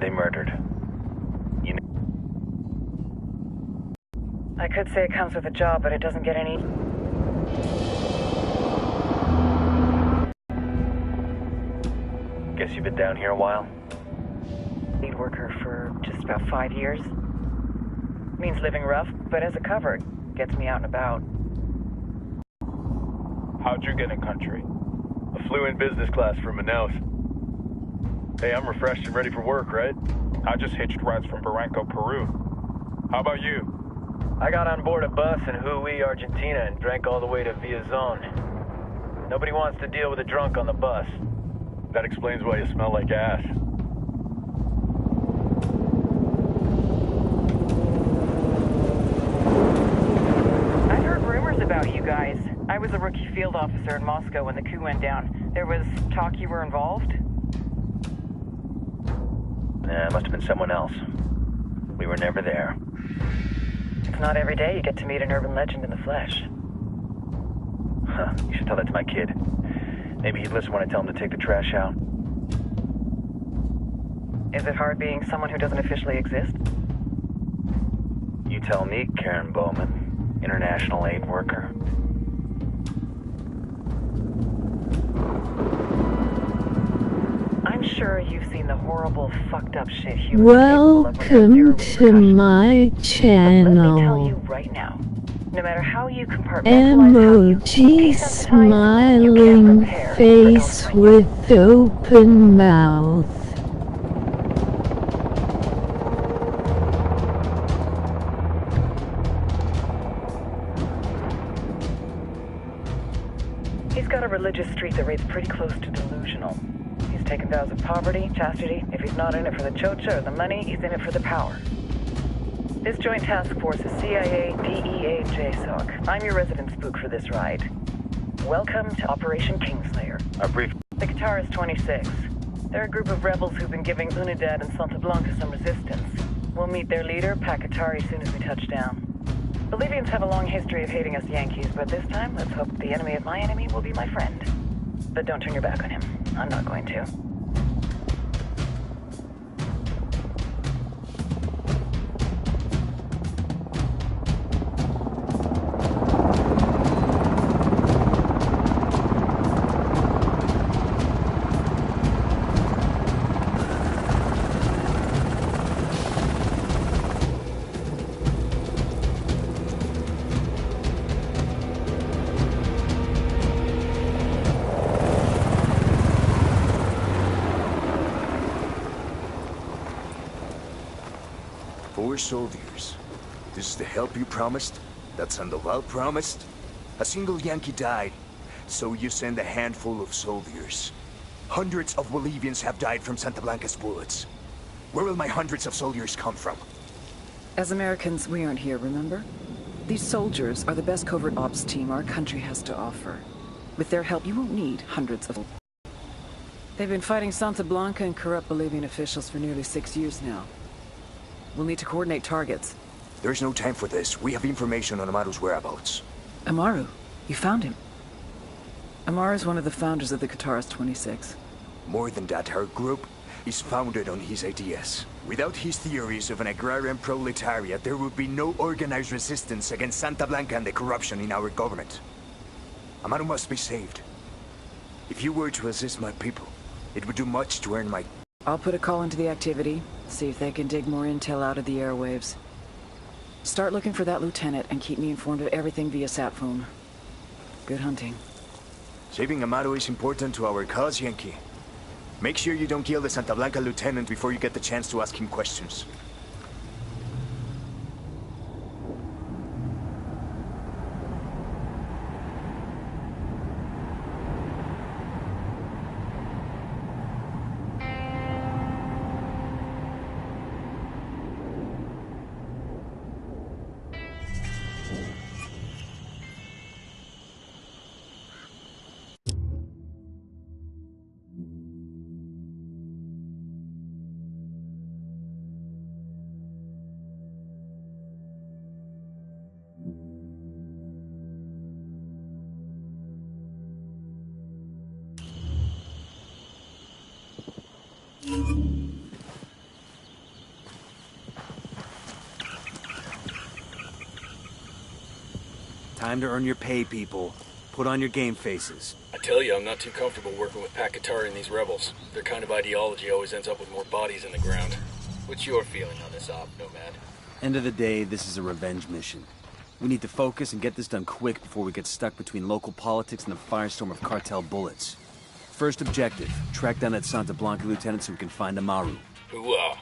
they murdered. You know, I could say it comes with a job, but it doesn't get any... Guess you've been down here a while? Lead worker for just about 5 years. Means living rough, but as a cover, gets me out and about. How'd you get in country? I flew in business class from Manaus. Hey, I'm refreshed and ready for work, right? I just hitched rides from Barranco, Peru. How about you? I got on board a bus in Jujuy, Argentina, and drank all the way to Villazon. Nobody wants to deal with a drunk on the bus. That explains why you smell like ass. I've heard rumors about you guys. I was a rookie field officer in Moscow when the coup went down. There was talk you were involved? Nah, it must have been someone else. We were never there. It's not every day you get to meet an urban legend in the flesh. Huh, you should tell that to my kid. Maybe he'd listen when I tell him to take the trash out. Is it hard being someone who doesn't officially exist? You tell me, Karen Bowman, international aid worker. I'm sure you've seen the horrible, fucked up shit humans Welcome to my channel. Let me tell you right now, no matter how you compartmentalize Emoji smiling face with open mouth. He's got a religious streak that rates pretty close to delusional. He's taken vows of poverty, chastity. If he's not in it for the chocha or the money, he's in it for the power. This joint task force is CIA, DEA, JSOC. I'm your resident spook for this ride. Welcome to Operation Kingslayer. Our brief... The Qatar is 26. They're a group of rebels who've been giving Unidad and Santa Blanca some resistance. We'll meet their leader, Pakatari, as soon as we touch down. Bolivians have a long history of hating us Yankees, but this time, let's hope the enemy of my enemy will be my friend. But don't turn your back on him. I'm not going to. Soldiers. This is the help you promised? That Sandoval promised? A single Yankee died, so you send a handful of soldiers. Hundreds of Bolivians have died from Santa Blanca's bullets. Where will my hundreds of soldiers come from? As Americans, we aren't here, remember? These soldiers are the best covert ops team our country has to offer. With their help, you won't need hundreds of... They've been fighting Santa Blanca and corrupt Bolivian officials for nearly 6 years now. We'll need to coordinate targets. There's no time for this. We have information on Amaru's whereabouts. Amaru? You found him? Amaru is one of the founders of the Qatar's 26. More than that, our group is founded on his ideas. Without his theories of an agrarian proletariat, there would be no organized resistance against Santa Blanca and the corruption in our government. Amaru must be saved. If you were to assist my people, it would do much to earn my... I'll put a call into the activity, see if they can dig more intel out of the airwaves. Start looking for that lieutenant and keep me informed of everything via sat phone. Good hunting. Saving Amaru is important to our cause, Yankee. Make sure you don't kill the Santa Blanca lieutenant before you get the chance to ask him questions. Time to earn your pay, people. Put on your game faces. I tell you, I'm not too comfortable working with Pakatari and these rebels. Their kind of ideology always ends up with more bodies in the ground. What's your feeling on this op, Nomad? End of the day, this is a revenge mission. We need to focus and get this done quick before we get stuck between local politics and the firestorm of cartel bullets. First objective, track down that Santa Blanca lieutenant so we can find Amaru. Hooah.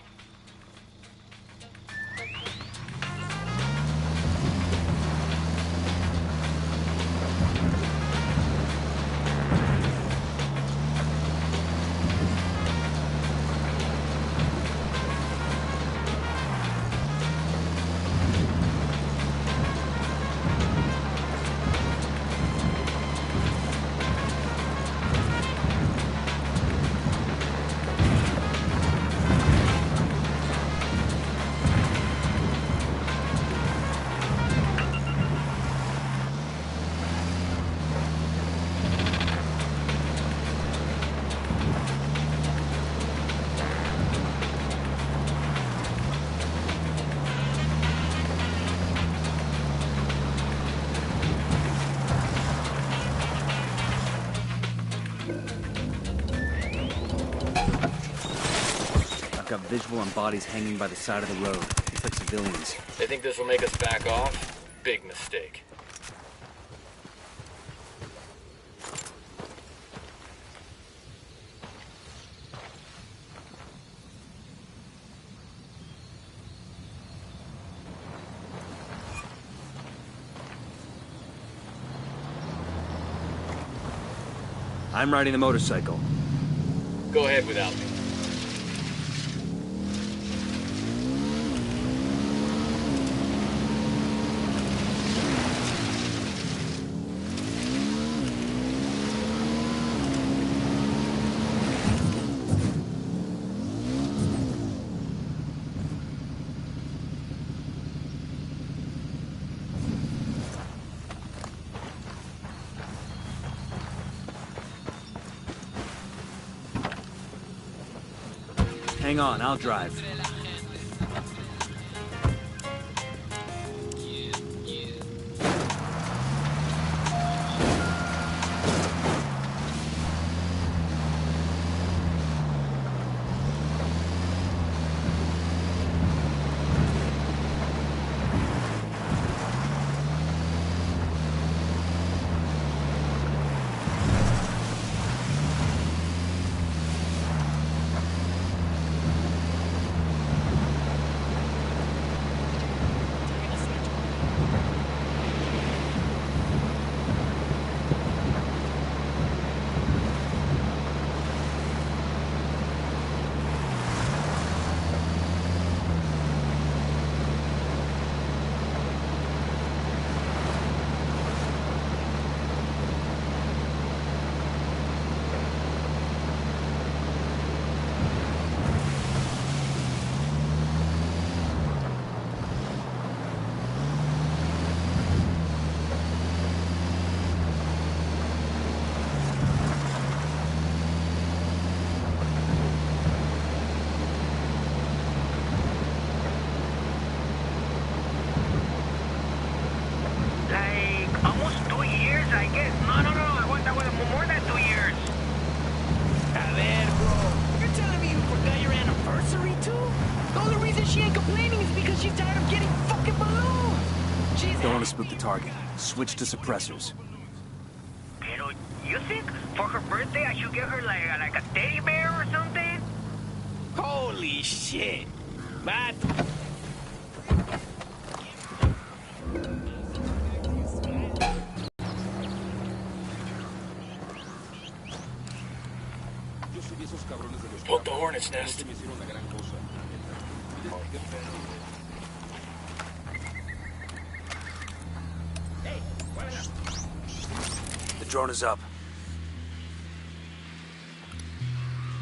Got visual on bodies hanging by the side of the road. It's like civilians. They think this will make us back off? Big mistake. I'm riding the motorcycle. Go ahead without me. Hang on, I'll drive. Don't want to spook the target. Switch to suppressors. Pero you think for her birthday I should get her like a teddy bear or something? Holy shit! But Poke the hornet's nest. The drone is up.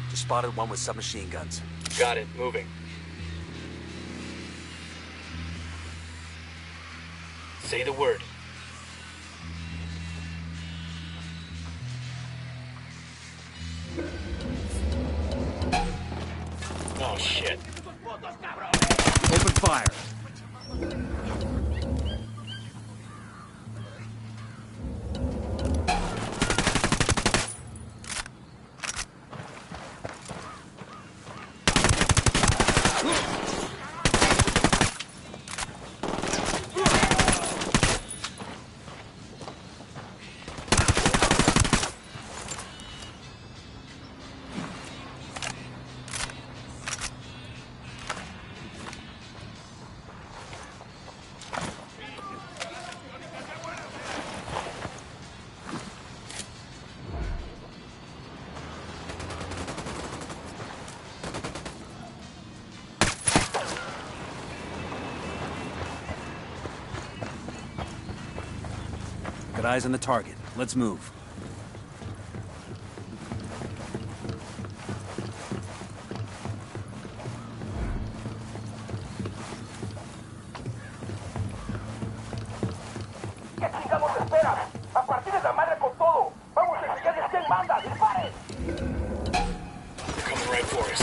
Just spotted one with submachine guns. Got it, moving. Say the word. Oh shit. Open fire. Got eyes on the target. Let's move. ¿Qué chingados esperas? ¡A partir de la madre con todo! ¡Vamos a enseñarles quién manda! ¡Disparen! They're coming right for us.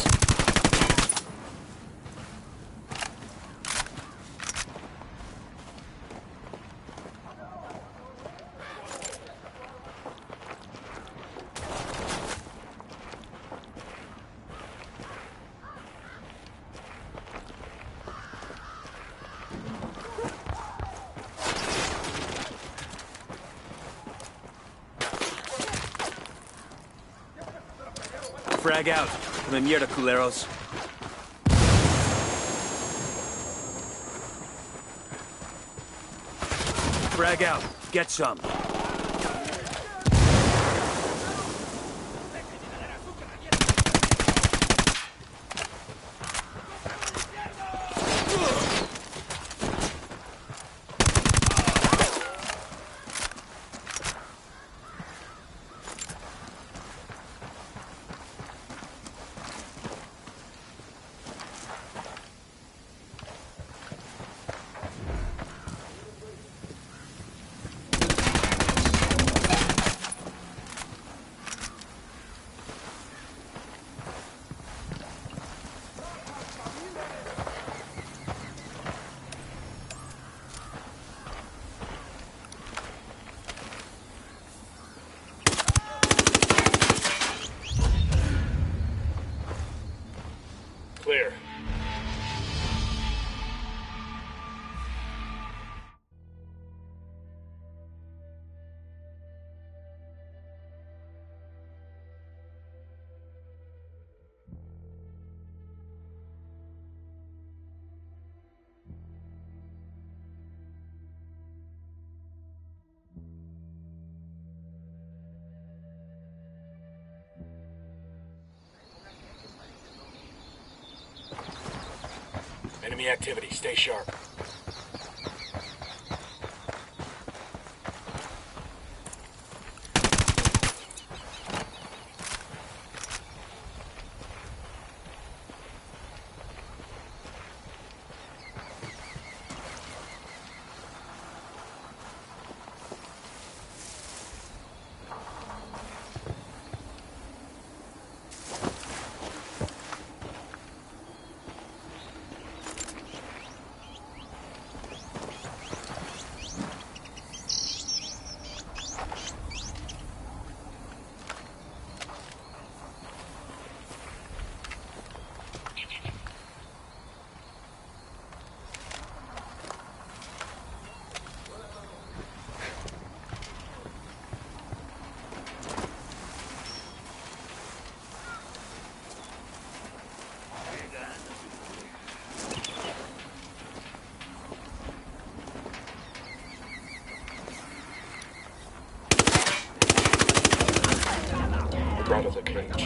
Frag out. Come in mierda, culeros. Frag out. Get some. Clear. Enemy activity. Stay sharp. Out of the cage.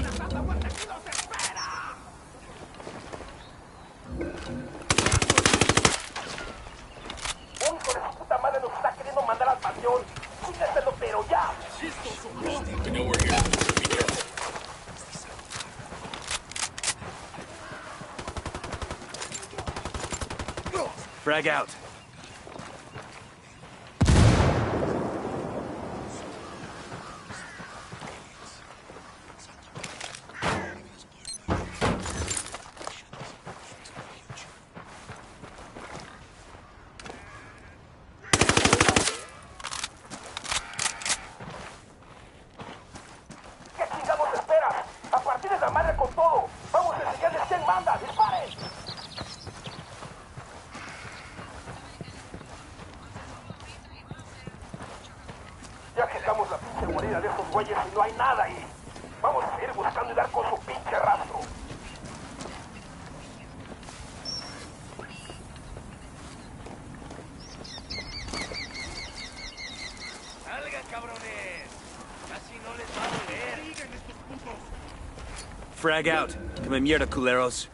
We know we're here. Be careful. Frag out. Ya quitamos la pinche guarida de estos güeyes y no hay nada ahí. Vamos a seguir buscando y dar con su pinche rastro. ¡Salgan, cabrones! Casi no les va a doler. ¡Siguen estos putos! Frag out. Come in mierda, culeros.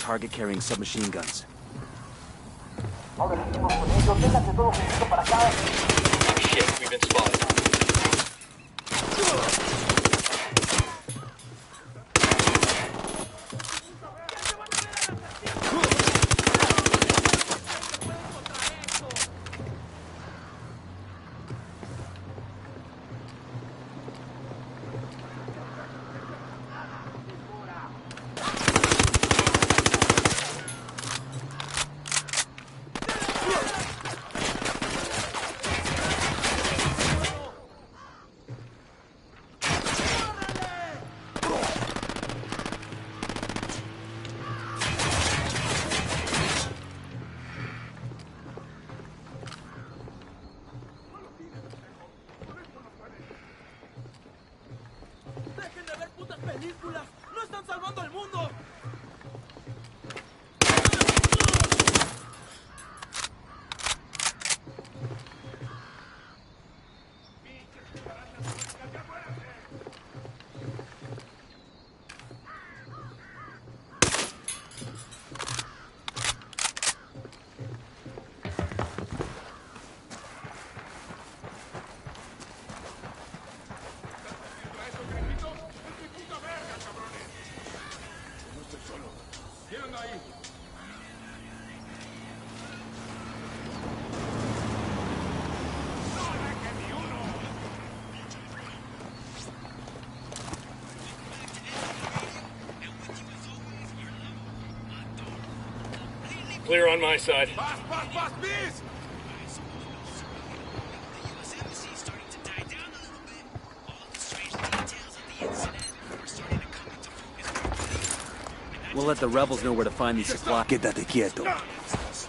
target carrying submachine guns. Shit, we've been spotted. Clear on my side. We'll let the rebels know where to find these supplies. Quédate quieto.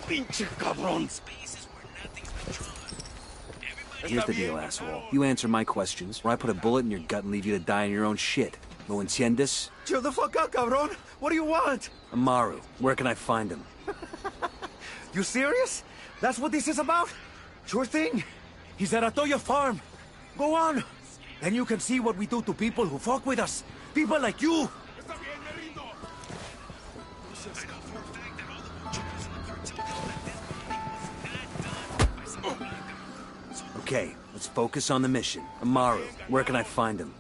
Pinche cabrón. Here's the deal, asshole. You answer my questions, or I put a bullet in your gut and leave you to die in your own shit. ¿Lo entiendes? Chill the fuck out, cabrón. What do you want? Amaru, where can I find him? You serious? That's what this is about? Sure thing. He's at Atoya Farm. Go on. Then you can see what we do to people who fuck with us. People like you. Okay, let's focus on the mission. Amaru, where can I find him?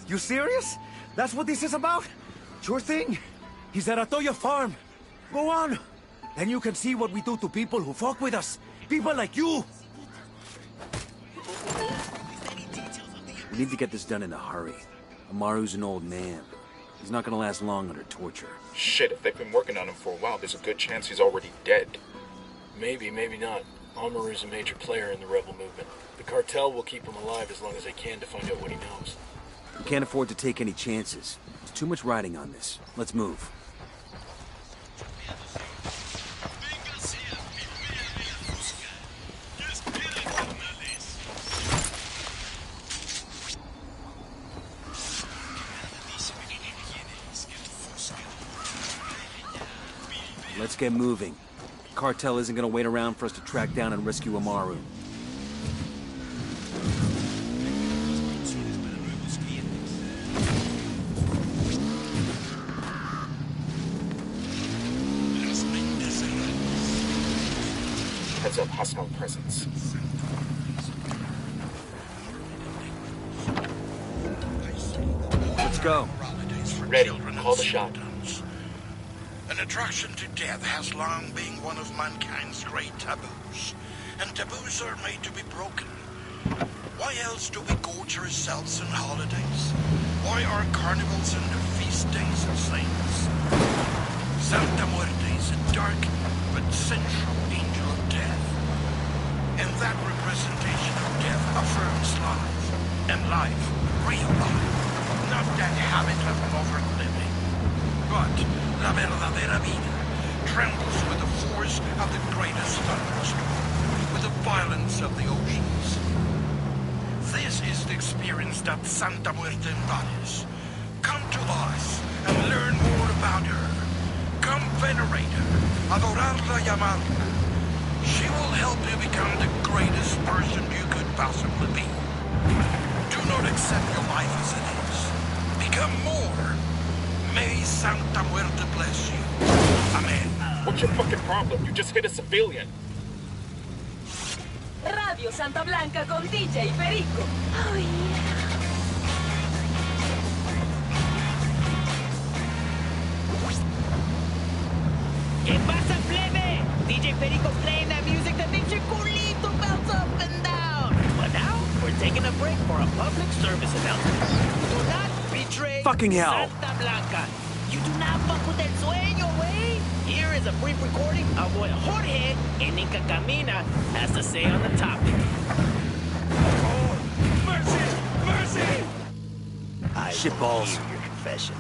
You serious? That's what this is about? Sure thing. He's at Atoya Farm. Go on. Then you can see what we do to people who fuck with us. People like you. We need to get this done in a hurry. Amaru's an old man. He's not gonna last long under torture. Shit, if they've been working on him for a while, there's a good chance he's already dead. Maybe, maybe not. Amaru's a major player in the rebel movement. The cartel will keep him alive as long as they can to find out what he knows. We can't afford to take any chances. There's too much riding on this. Let's move. Let's get moving. The cartel isn't gonna wait around for us to track down and rescue Amaru. Heads up, hostile presence. Let's go. Ready. Call the shot. An attraction to death has long been one of mankind's great taboos, and taboos are made to be broken. Why else do we gorge ourselves on holidays? Why are carnivals and the feast days of saints? Santa Muerte is a dark but central angel of death, and that representation of death affirms life, and life, real life, not that habit of modern living, but la verdadera vida trembles with the force of the greatest thunderstorm, with the violence of the oceans. This is the experience that Santa Muerte embodies. Come to us and learn more about her. Come venerate her, adorarla y amarla. She will help you become the greatest person you could possibly be. Do not accept your life as it is. Become more. May Santa Muerte bless you. Amen. What's your fucking problem? You just hit a civilian. Radio Santa Blanca con DJ Perico. Oh, yeah. ¿Qué pasa, plebe? DJ Perico's playing that music that makes your culito bounce up and down. But now, we're taking a break for a public service announcement. Do not betray Fucking hell. Santa Blanca. You do not fuck with el sueño, wey. Here is a brief recording of what Jorge in Inca Camina has to say on the topic. Oh, mercy! Mercy! I Shitballs. hear your confession.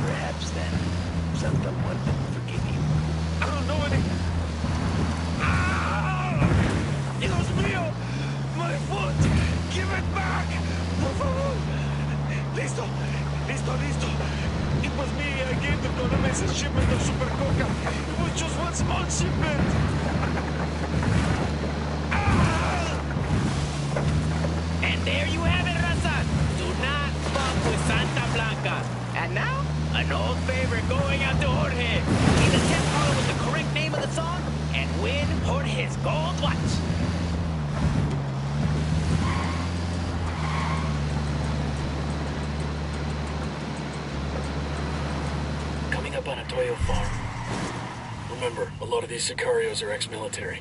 Perhaps then, Santa Muerte will forgive you. I don't know any... Ah! Dios mío! My foot! Give it back! Por favor! Listo! Listo, listo! It was me. I gave the Colones a shipment of Super Coca. It was just one small shipment! Ah! And there you have it, raza. Do not fuck with Santa Blanca. And now, an old favorite going out to Jorge. Either test follow with the correct name of the song and win Jorge's gold watch. Coming up on a Toyo farm. Remember, a lot of these sicarios are ex-military.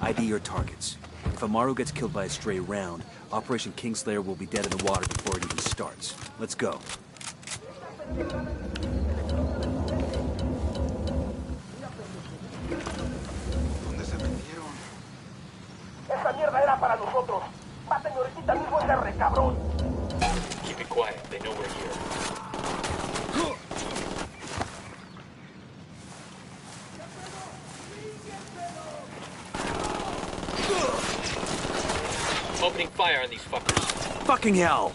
ID your targets. If Amaru gets killed by a stray round, Operation Kingslayer will be dead in the water before it even starts. Let's go. Esa mierda era para nosotros. Mátenme ahorita mismo ese recabrón. Keep it quiet. They know we're here. Opening fire on these fuckers. Fucking hell!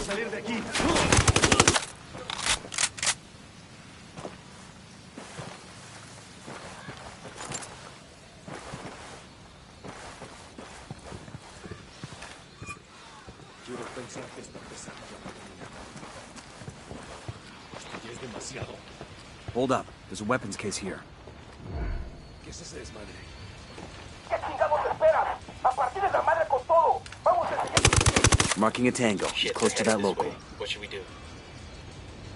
Salir de aquí. Quiero pensar que está pesando la caminata. Ya es demasiado. Hold up. There's a weapons case here. ¿Qué es ese desmadre? ¿Qué chingados esperas? ¡A partir de la madre con todo! ¡Vamos a seguir! Marking a tango. Shit, Close to that this local. way. What should we do?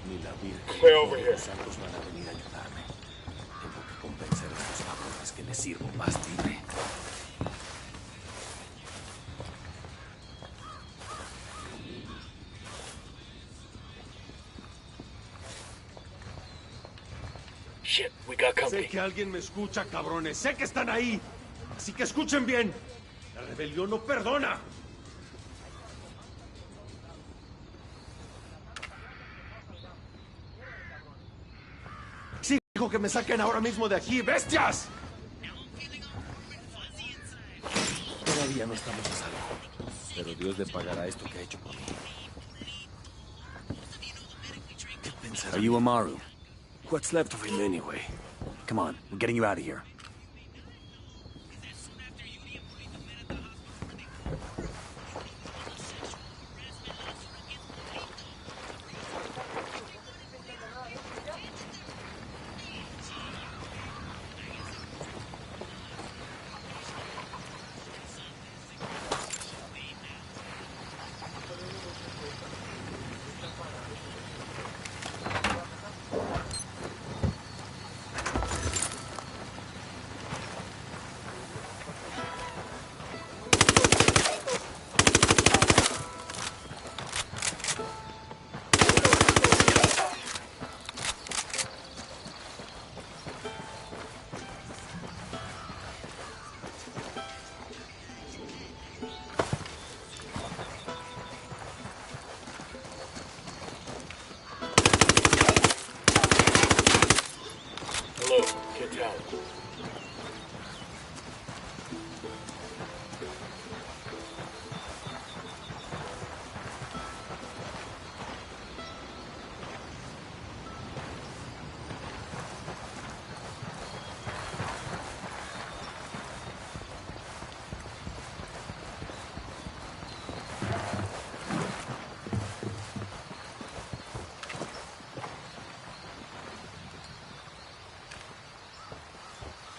Ni la Virgen Clear over here. los santos van a venir a ayudarme. Tengo que convencer a estos cabrones que les sirvo más libre. Shit, we got company. Sé que alguien me escucha, cabrones. Sé que están ahí. Así que escuchen bien. La rebelión no perdona. Exijo que me saquen ahora mismo de aquí, bestias. Todavía no estamos a salvo. Pero Dios le pagará esto que ha hecho por mí. ¿Qué pensará? Are you Amaru? What's left of him anyway? Come on, we're getting you out of here.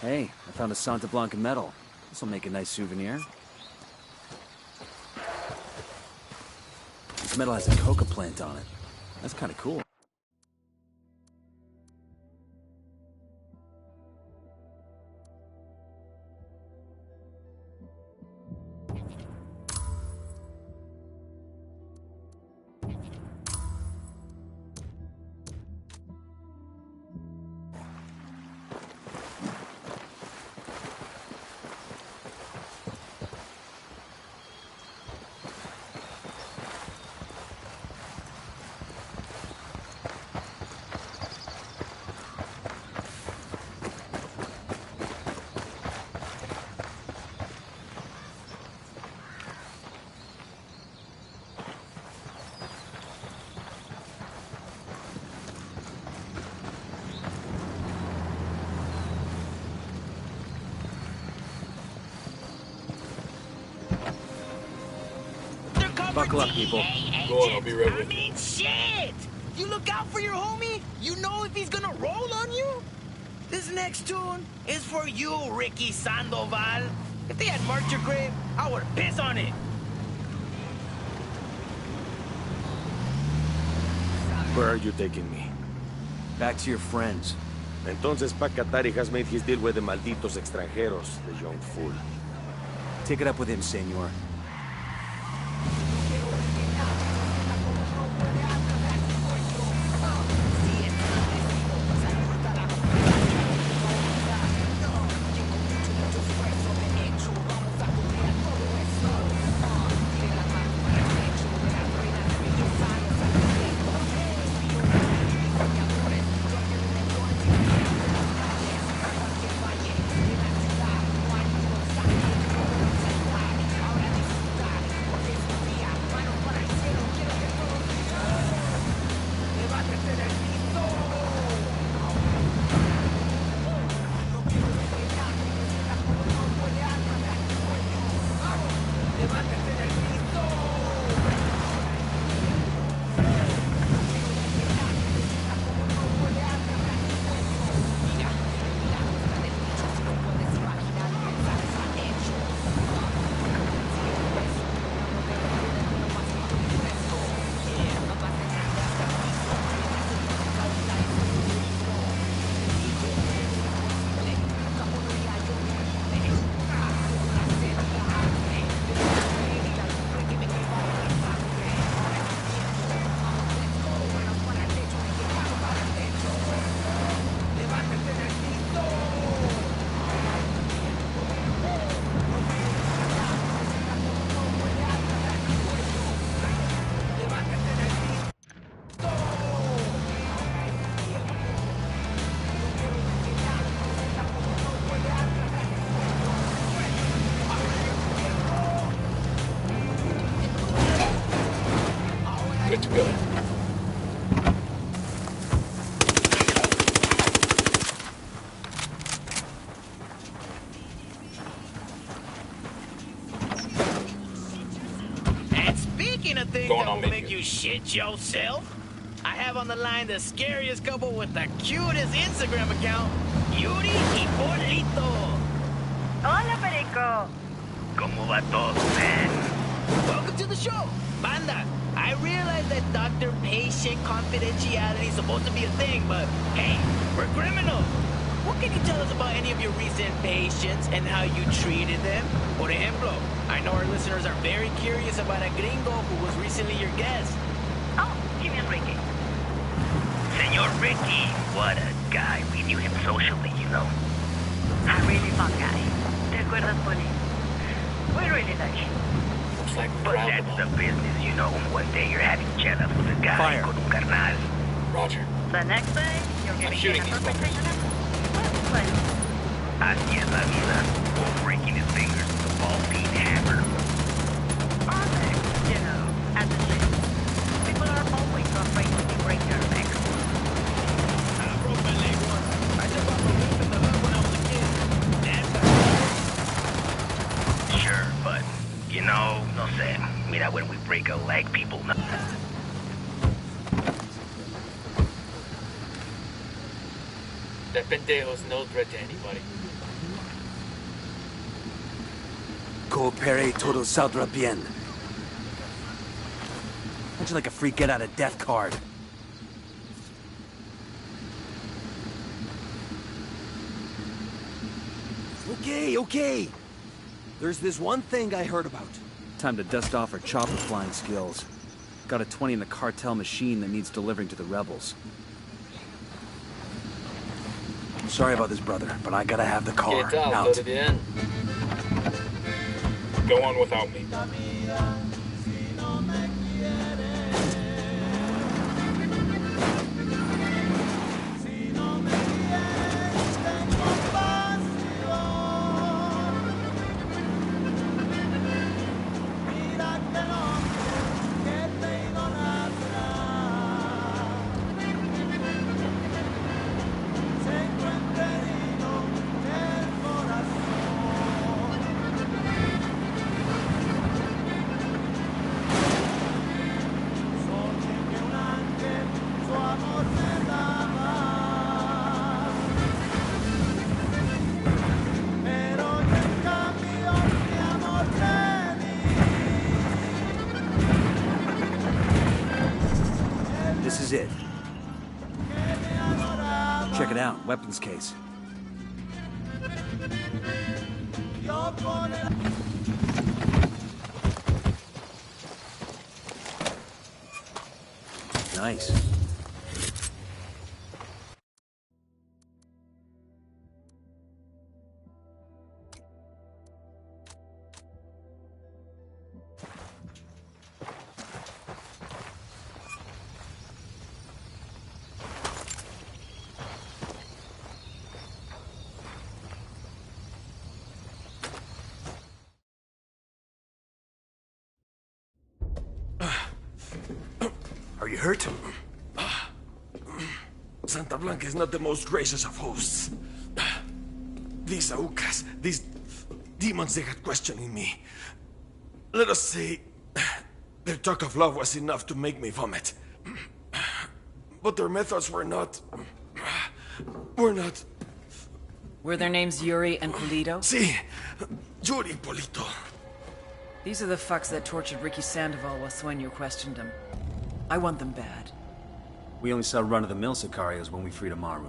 Hey, I found a Santa Blanca medal. This'll make a nice souvenir. This medal has a coca plant on it. That's kind of cool. Buckle up, people. Go on, I'll be right with you. I mean, shit! You look out for your homie? You know if he's gonna roll on you? This next tune is for you, Ricky Sandoval. If they had marked your grave, I would piss on it. Where are you taking me? Back to your friends. Entonces Pacatari has made his deal with the malditos extranjeros, the young fool. Take it up with him, senor. Good to go. And speaking of things that will make you shit yourself, I have on the line the scariest couple with the cutest Instagram account, Yuri y Polito. Hola, Perico. ¿Cómo va todo, man? Welcome to the show, Banda. I realize that doctor-patient confidentiality is supposed to be a thing, but hey, we're criminals. What can you tell us about any of your recent patients and how you treated them? Por ejemplo, I know our listeners are very curious about a gringo who was recently your guest. Oh, he means Ricky. Senor Ricky, what a guy. We knew him socially, you know. A really fun guy. ¿Te acuerdas, Poli? We really like him. Like but that's the business, you know. One day you're having chelas with a guy con un carnal. Roger. The next day, you're giving him a perfect Así es la vida. Or breaking his fingers with a ball-peen hammer. Are they? You know, at the gym, people are always afraid to break their necks. I broke my leg once. I took off a whip in the hood when I was a kid. That's Sure, but, you know, no sé. Mira, when we break a leg, people know. That pendejo's no threat to anybody. Coopere todo saldrá bien. How'd you like a free get-out-of-death card? Okay. There's this one thing I heard about. Time to dust off our chopper flying skills. Got a 20 in the cartel machine that needs delivering to the rebels. Sorry about this, brother, but I gotta have the car. Out. Go on without me. This is it. Check it out, weapons case. Nice. Are you hurt? Santa Blanca is not the most gracious of hosts. These Aucas, these demons, they had questioning me. Let us say, their talk of love was enough to make me vomit. But their methods were not... Were their names Yuri and Polito? Si, Yuri Polito. These are the fucks that tortured Ricky Sandoval while Sueño questioned him. I want them bad. We only saw run-of-the-mill Sicarios when we freed Amaru.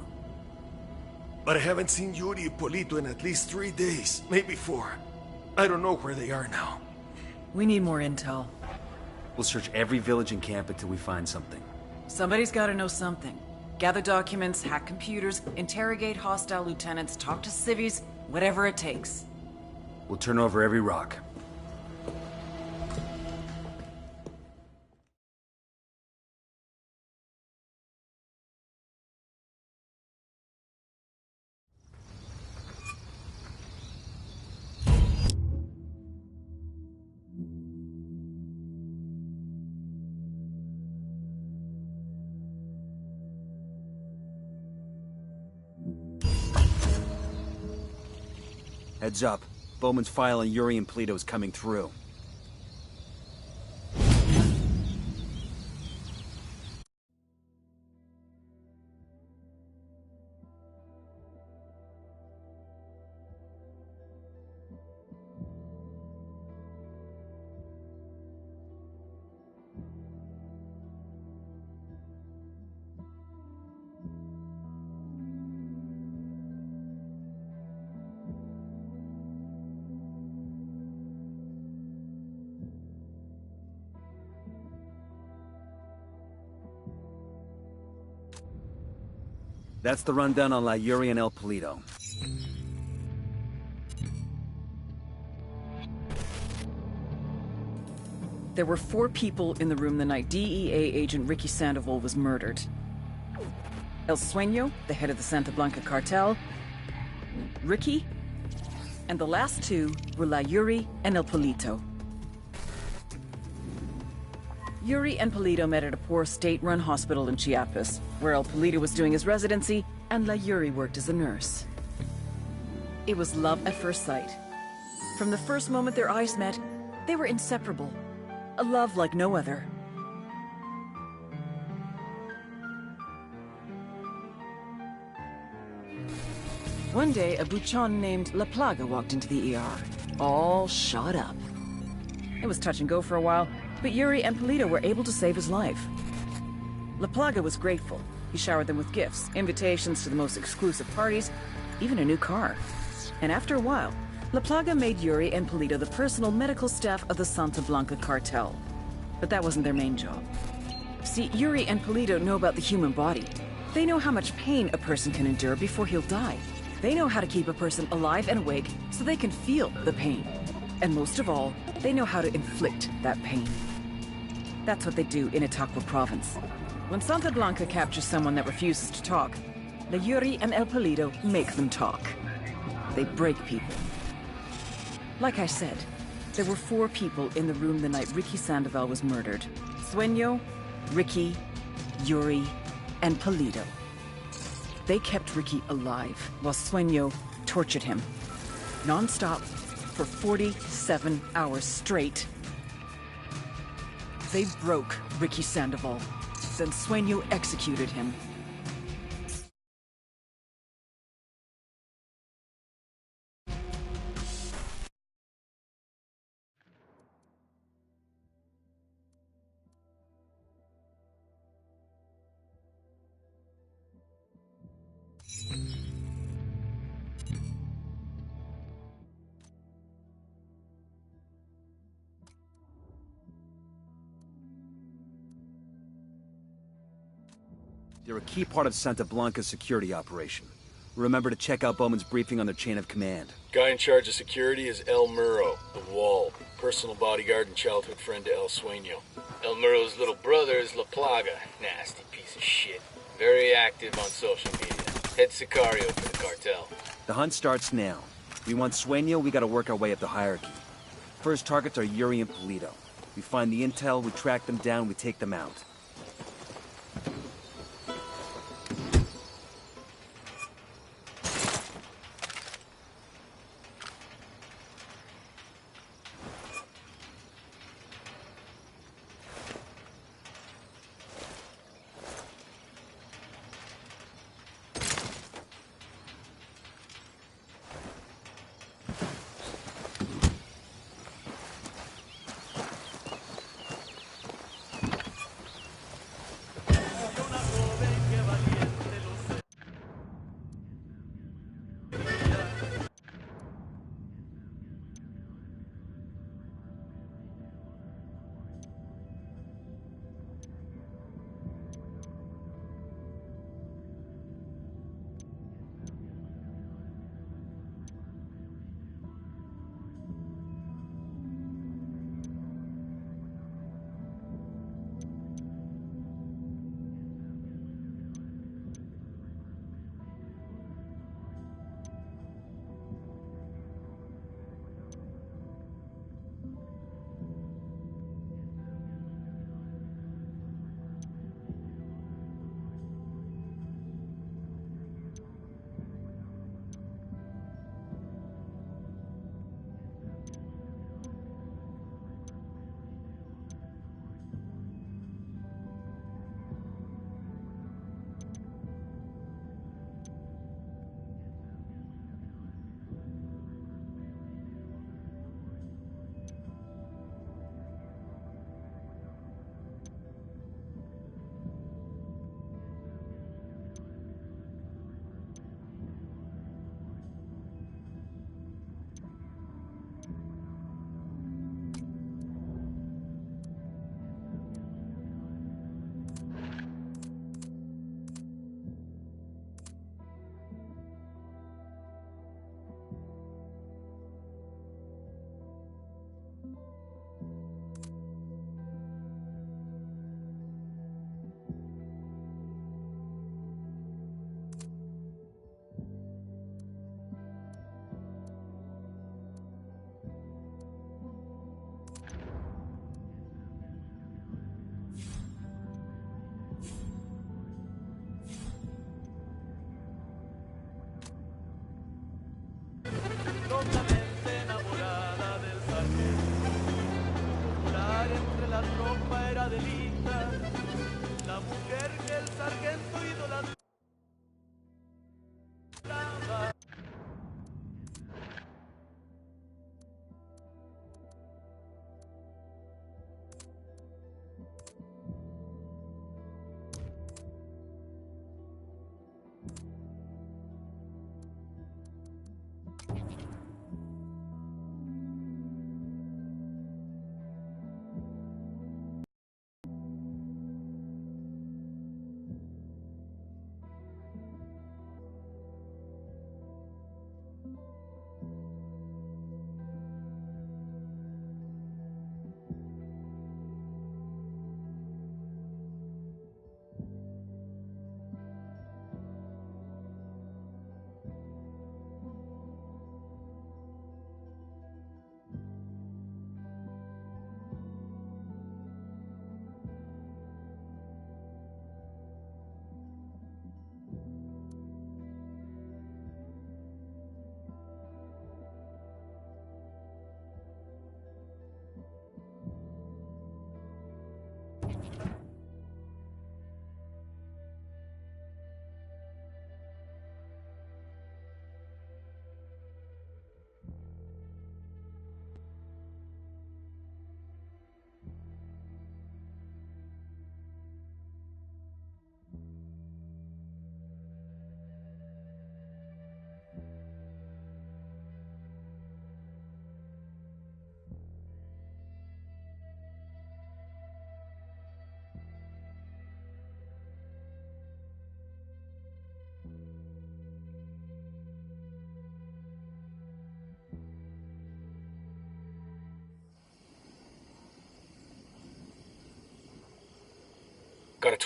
But I haven't seen Yuri and Polito in at least 3 days, maybe 4. I don't know where they are now. We need more intel. We'll search every village and camp until we find something. Somebody's gotta know something. Gather documents, hack computers, interrogate hostile lieutenants, talk to civvies, whatever it takes. We'll turn over every rock. Heads up. Bowman's file on Yuri and Polito is coming through. That's the rundown on La Yuri and El Polito. There were 4 people in the room the night DEA agent Ricky Sandoval was murdered. El Sueño, the head of the Santa Blanca cartel, Ricky, and the last two were La Yuri and El Polito. Yuri and Polito met at a poor state-run hospital in Chiapas, where El Polito was doing his residency and La Yuri worked as a nurse. It was love at first sight. From the first moment their eyes met, they were inseparable. A love like no other. One day, a buchon named La Plaga walked into the ER, all shot up. It was touch and go for a while, but Yuri and Polito were able to save his life. La Plaga was grateful. He showered them with gifts, invitations to the most exclusive parties, even a new car. And after a while, La Plaga made Yuri and Polito the personal medical staff of the Santa Blanca cartel. But that wasn't their main job. See, Yuri and Polito know about the human body. They know how much pain a person can endure before he'll die. They know how to keep a person alive and awake so they can feel the pain. And most of all, they know how to inflict that pain. That's what they do in Itaqua province. When Santa Blanca captures someone that refuses to talk, the Yuri and El Polito make them talk. They break people. Like I said, there were 4 people in the room the night Ricky Sandoval was murdered. Sueño, Ricky, Yuri, and Polito. They kept Ricky alive while Sueño tortured him. Non-stop for 47 hours straight. They broke Ricky Sandoval. Then Sueño executed him. They're a key part of Santa Blanca's security operation. Remember to check out Bowman's briefing on their chain of command. Guy in charge of security is El Muro, the Wall, personal bodyguard and childhood friend to El Sueño. El Muro's little brother is La Plaga, nasty piece of shit. Very active on social media. Head Sicario for the cartel. The hunt starts now. We want Sueño, we gotta work our way up the hierarchy. First targets are Yuri and Polito. We find the intel, we track them down, we take them out.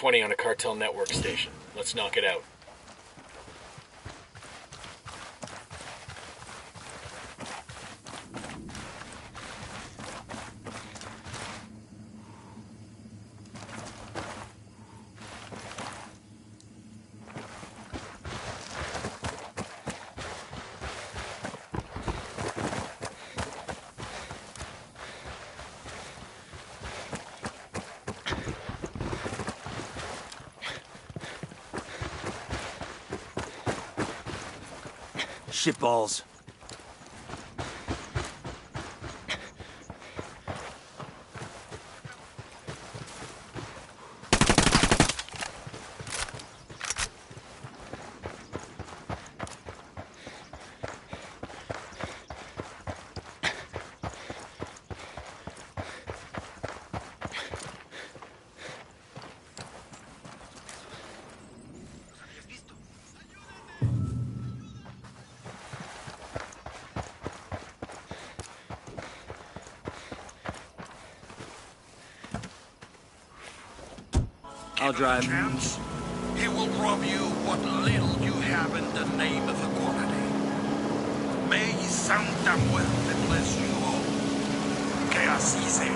20 on a cartel network station. Let's knock it out. Shitballs. I'll drive. Chance, he will rob you what little you have in the name of equality. May Santa Muerte bless you all. Que así sea.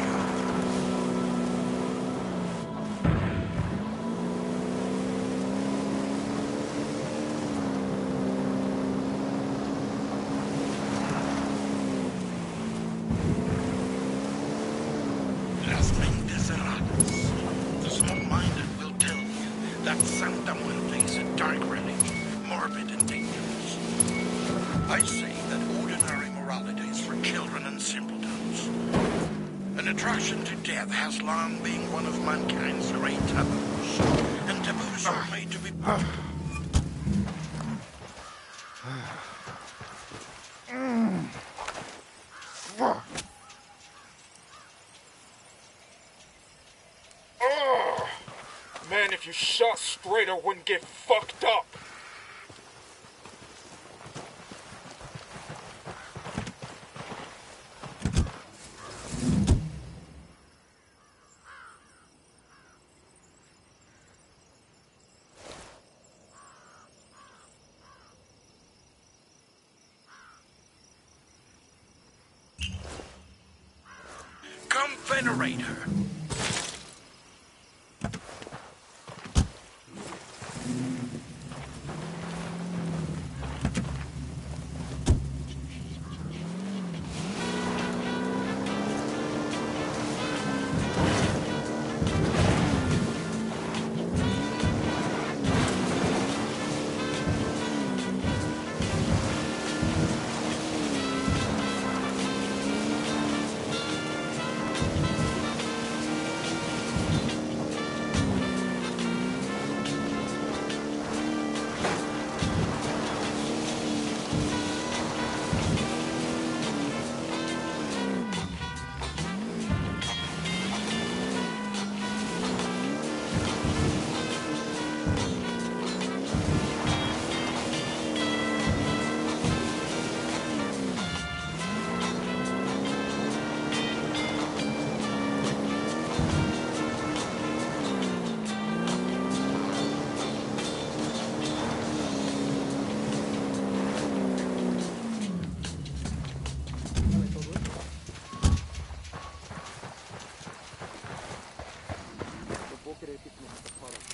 Las mentes erradas. The small-minded will tell you that Santa Muerte is a dark religion, morbid and dangerous. I say that ordinary morality is for children and simpletons. An attraction to death has long been one of mankind's great taboos, and taboos are made to be... Man, if you shot straight, I wouldn't get fucked up. Come venerate her.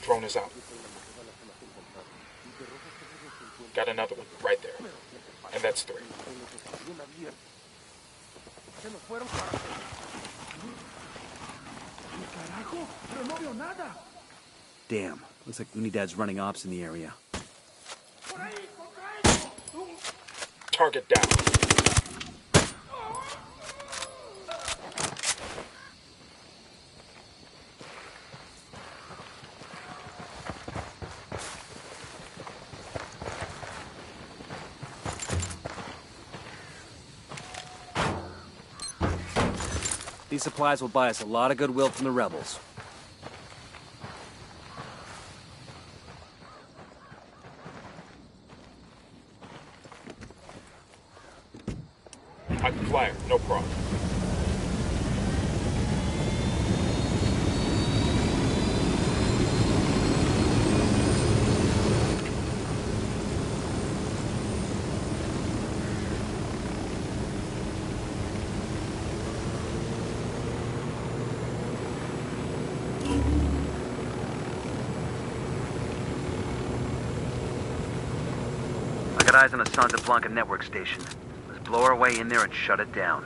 Drone is out. Got another one right there. And that's 3. Damn. Looks like Unidad's running ops in the area. Target down. These supplies will buy us a lot of goodwill from the rebels. I can fly her, no problem. I got eyes on a Santa Blanca network station. Let's blow our way in there and shut it down.